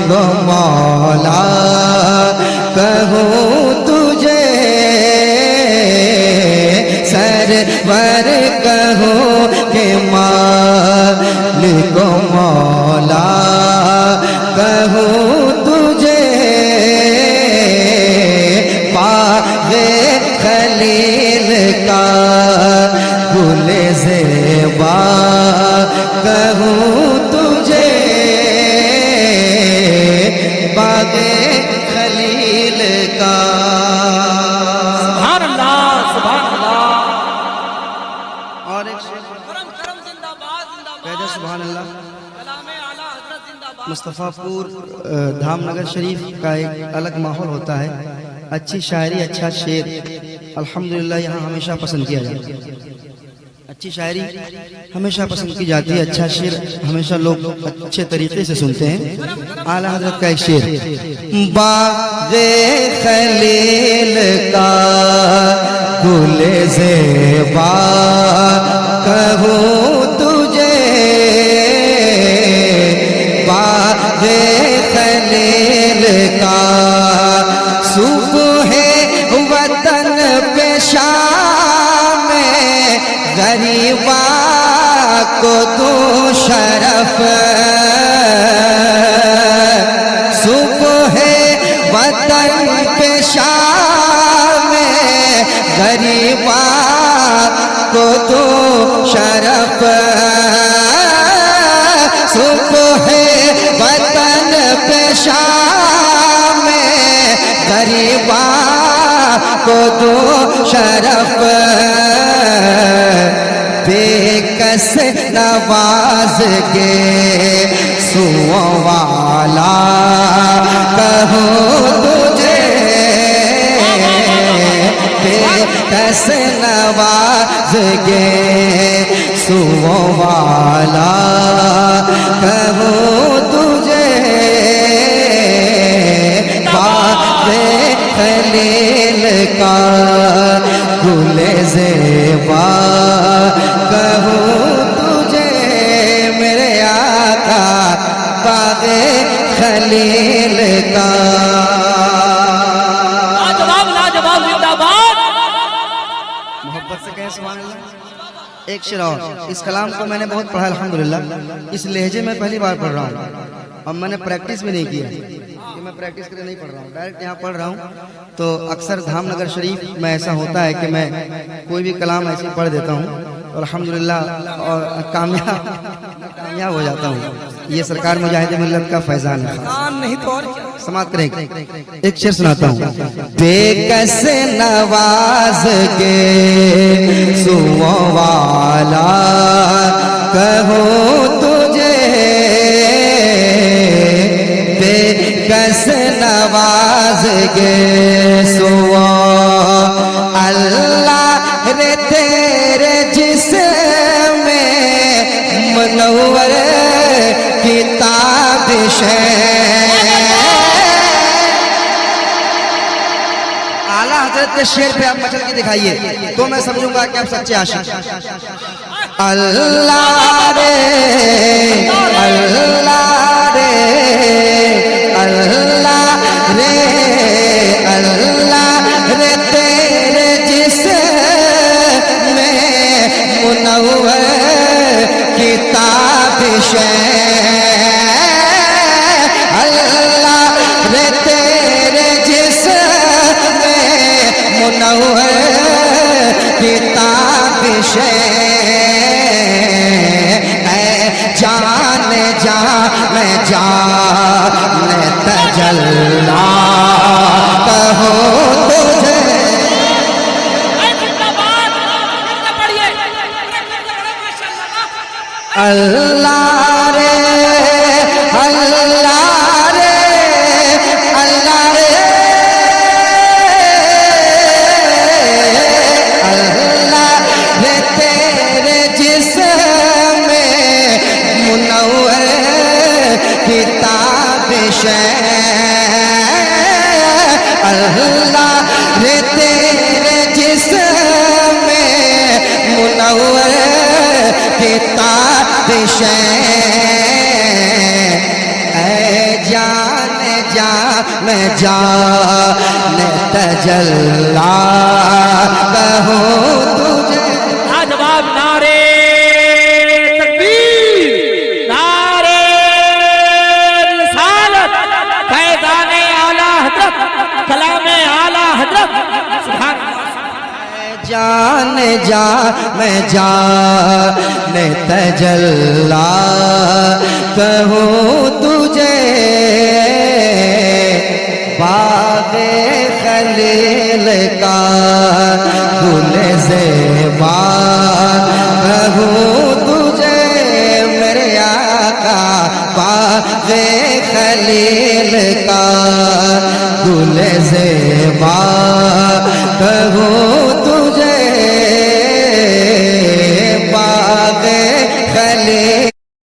کو مولا کہوں تجھے، سرور کہوں کہ مالک و مولا کہوں تجھے، باغ خلیل کا گل زیبا کہوں تجھے، باغ خلیل کا۔ سبحان اللہ سبحان اللہ۔ اور ایک کرم زندہ باد زندہ کہہ دے سبحان اللہ۔ کلام اعلیٰ حضرت زندہ باد۔ مصطفیٰ پور دھام نگر شریف کا ایک الگ ماحول ہوتا ہے، اچھی شاعری، اچھا شعر الحمدللہ یہاں ہمیشہ پسند کیا جاتا ہے، اچھی شاعری ہمیشہ پسند کی جاتی ہے، اچھا شعر ہمیشہ لوگ اچھے طریقے سے سنتے ہیں۔ اعلیٰ حضرت کا ایک شعر، باغ خلیل کا گل زیبا کہوں تجھے، باغ خلیل کا صبح وطن پہ شام غریبا کو تو شرف، صبح وطن پہ شام غریبا کو تو شرف، صبح وطن پہ شام غریبا کو تو شرف، بے کس نواز کے سو والا کہوں تجھے، بے کس نواز کے سو والا کہوں تجھے، باغ خلیل کا گل زیبا کہوں تجھے، میرے آقا باغ خلیل کا۔ لاجواب لاجواب زندہ باد۔ محبت سے کہیں سبحان اللہ۔ ایک شعر اور، اس کلام کو میں نے بہت پڑھا الحمدللہ، اس لہجے میں پہلی بار پڑھ رہا ہوں، اور میں نے پریکٹس بھی نہیں کیا کہ میں پریکٹس کرے نہیں پڑھ رہا ہوں، ڈائریکٹ یہاں پڑھ رہا ہوں۔ تو اکثر دھام نگر شریف میں ایسا ہوتا ہے کہ میں کوئی بھی کلام ایسے پڑھ دیتا ہوں اور الحمدللہ اور کامیاب ہو جاتا ہوں۔ یہ سرکار مجاہد ملت کا فیضان ہے۔ نہیں تو اور کیا۔ سماعت کریں، ایک شعر سناتا ہوں، بے کس نواز کے سو والا کہوں تجھے، بے کس نواز کے سو اللہ رے تیرے جسم میں منور کتابش ہے۔ اعلیٰ حضرت کے شعر پہ آپ مچل کے دکھائیے تو میں سمجھوں گا کہ آپ سچے عاشق۔ اللہ رے اللہ رے اللہ رے اللہ رے تیرے جسم میں منور کتابش ہے، اللہ رے تیرے جسم میں منور کتابش ہے، اے جان جان جان تجلا کہوں تجھے، اللہ رے اللہ رے اللہ رے اللہ رے تیرے جسم میں منور کتابش ہے، اللہ رے تیرے جسم میں منور کتابش ہے، اے جان میں جان تجلا کہوں تجھے لاجواب نعرے تکبیر نعرے رسالت فیضان اعلی حضرت کلام اعلی حضرت سبحان جان جا میں جان تجلا کہوں تجھے باغ خلیل کا گل زیبا کہوں تجھے میرے آقا باغ خلیل کا گل زیبا کہوں